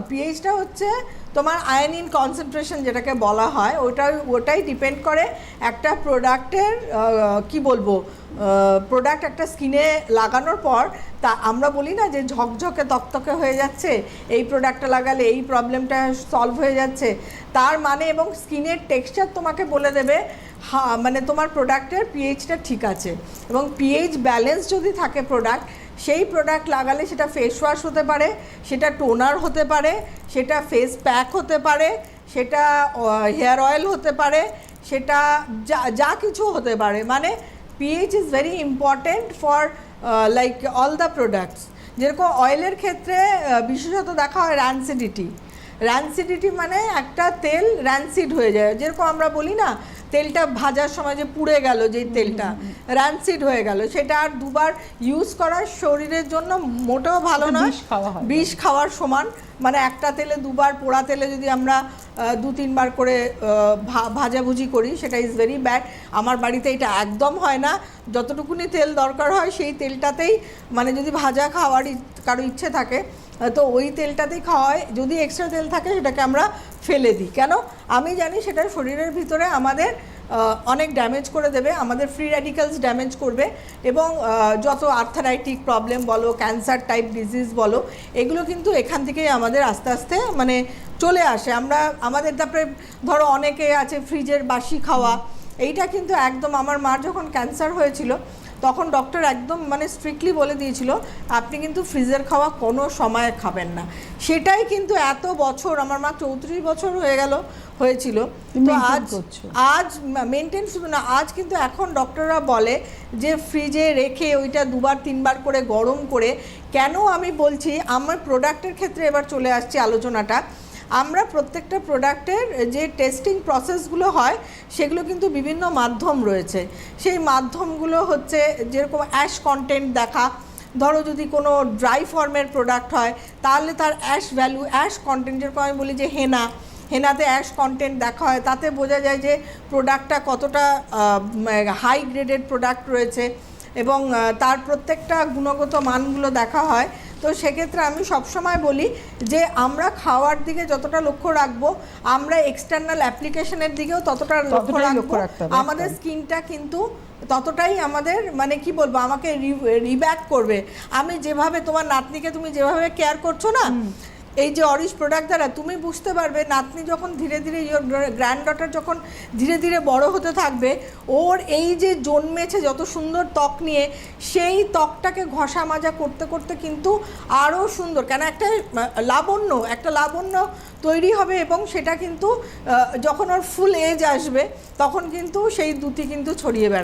পিএইচটা হচ্ছে তোমার আয়নিন কনসেন্ট্রেশন যেটাকে বলা হয়, ওটাই ডিপেন্ড করে একটা প্রোডাক্টের কি বলবো, প্রোডাক্ট একটা স্কিনে লাগানোর পর তা আমরা বলি না যে ঝকঝকে তকতকে হয়ে যাচ্ছে, এই প্রোডাক্টটা লাগালে এই প্রবলেমটা সলভ হয়ে যাচ্ছে, তার মানে এবং স্কিনের টেক্সচার তোমাকে বলে দেবে মানে তোমার প্রোডাক্টের পিএইচটা ঠিক আছে। এবং পিএইচ ব্যালেন্স যদি থাকে প্রোডাক্ট, সেই প্রোডাক্ট লাগালে সেটা ফেস ওয়াশ হতে পারে, সেটা টোনার হতে পারে, সেটা ফেস প্যাক হতে পারে, সেটা হেয়ার অয়েল হতে পারে, সেটা যা কিছু হতে পারে। মানে pH is very important for like all the products. যেরকম অয়েলের ক্ষেত্রে বিশেষত দেখা হয় র্যানসিডিটি মানে একটা তেল র্যানসিড হয়ে যায়। যেরকম আমরা বলি না তেলটা ভাজার সময় যে পুড়ে গেল, যেই তেলটা র্যানসিড হয়ে গেল, সেটা আর দুবার ইউজ করার শরীরের জন্য মোটেও ভালো নয়, বিষ খাওয়ার সমান। মানে একটা তেলে দুবার, পোড়া তেলে যদি আমরা 2-3 বার করে ভাজাভুজি করি, সেটা ইজ ভেরি ব্যাড। আমার বাড়িতে এটা একদম হয় না, যতটুকুনি তেল দরকার হয় সেই তেলটাতেই, মানে যদি ভাজা খাওয়ার কারো ইচ্ছে থাকে তো ওই তেলটাতেই খাওয়া হয়। যদি এক্সট্রা তেল থাকে সেটাকে আমরা ফেলে দিই। কেন? আমি জানি সেটা শরীরের ভিতরে আমাদের অনেক ড্যামেজ করে দেবে, আমাদের ফ্রি র্যাডিক্যালস ড্যামেজ করবে, এবং যত আর্থারাইটিক প্রবলেম বলো, ক্যান্সার টাইপ ডিজিজ বলো, এগুলো কিন্তু এখান থেকেই আমাদের আস্তে আস্তে মানে চলে আসে। আমাদের তারপরে ধরো অনেকে আছে ফ্রিজের বাসি খাওয়া, এইটা কিন্তু একদম, আমার মার যখন ক্যান্সার হয়েছিল তখন ডক্টর একদম মানে স্ট্রিক্টলি বলে দিয়েছিল আপনি কিন্তু ফ্রিজের খাওয়া কোনো সময় খাবেন না। সেটাই কিন্তু এত বছর, আমার মা 34 বছর হয়েছিল, তো আজ মেনটেন, শুধু না, আজ কিন্তু এখন ডক্টররা বলে যে ফ্রিজে রেখে ওইটা 2-3 বার করে গরম করে। কেন আমি বলছি, আমার প্রোডাক্টের ক্ষেত্রে এবার চলে আসছে আলোচনাটা। আমরা প্রত্যেকটা প্রোডাক্টের যে টেস্টিং প্রসেসগুলো হয় সেগুলো কিন্তু বিভিন্ন মাধ্যম রয়েছে। সেই মাধ্যমগুলো হচ্ছে যেরকম অ্যাশ কন্টেন্ট দেখা, ধরো যদি কোনো ড্রাই ফর্মের প্রোডাক্ট হয় তাহলে তার অ্যাশ কন্টেন্ট, যেরকম আমি বলি যে হেনাতে অ্যাশ কন্টেন্ট দেখা হয়, তাতে বোঝা যায় যে প্রোডাক্টটা কতটা হাই গ্রেডেড প্রোডাক্ট রয়েছে, এবং তার প্রত্যেকটা গুণগত মানগুলো দেখা হয়। তো সেক্ষেত্রে আমি সবসময় বলি যে আমরা খাওয়ার দিকে যতটা লক্ষ্য রাখবো, আমরা এক্সটার্নাল অ্যাপ্লিকেশনের দিকেও ততটা লক্ষ্য রাখবো। আমাদের স্কিনটা কিন্তু ততটাই আমাদের মানে কি বলবো, আমাকে রিব্যাক করবে। আমি যেভাবে, তোমার নাতনিকে তুমি যেভাবে কেয়ার করছো না, এই যে অরিশ প্রোডাক্ট দ্বারা তুমি বুঝতে পারবে নাতনি যখন ধীরে ধীরে, গ্র্যান্ড ডটার যখন ধীরে ধীরে বড় হতে থাকবে, ওর এই যে জন্মেছে যত সুন্দর ত্বক নিয়ে, সেই ত্বকটাকে ঘষা মাজা করতে করতে কিন্তু আরও সুন্দর, কেন একটা লাবণ্য তৈরি হবে, এবং সেটা কিন্তু যখন ওর ফুল এজ আসবে তখন কিন্তু সেই দ্যুতি কিন্তু ছড়িয়ে বেড়াবে।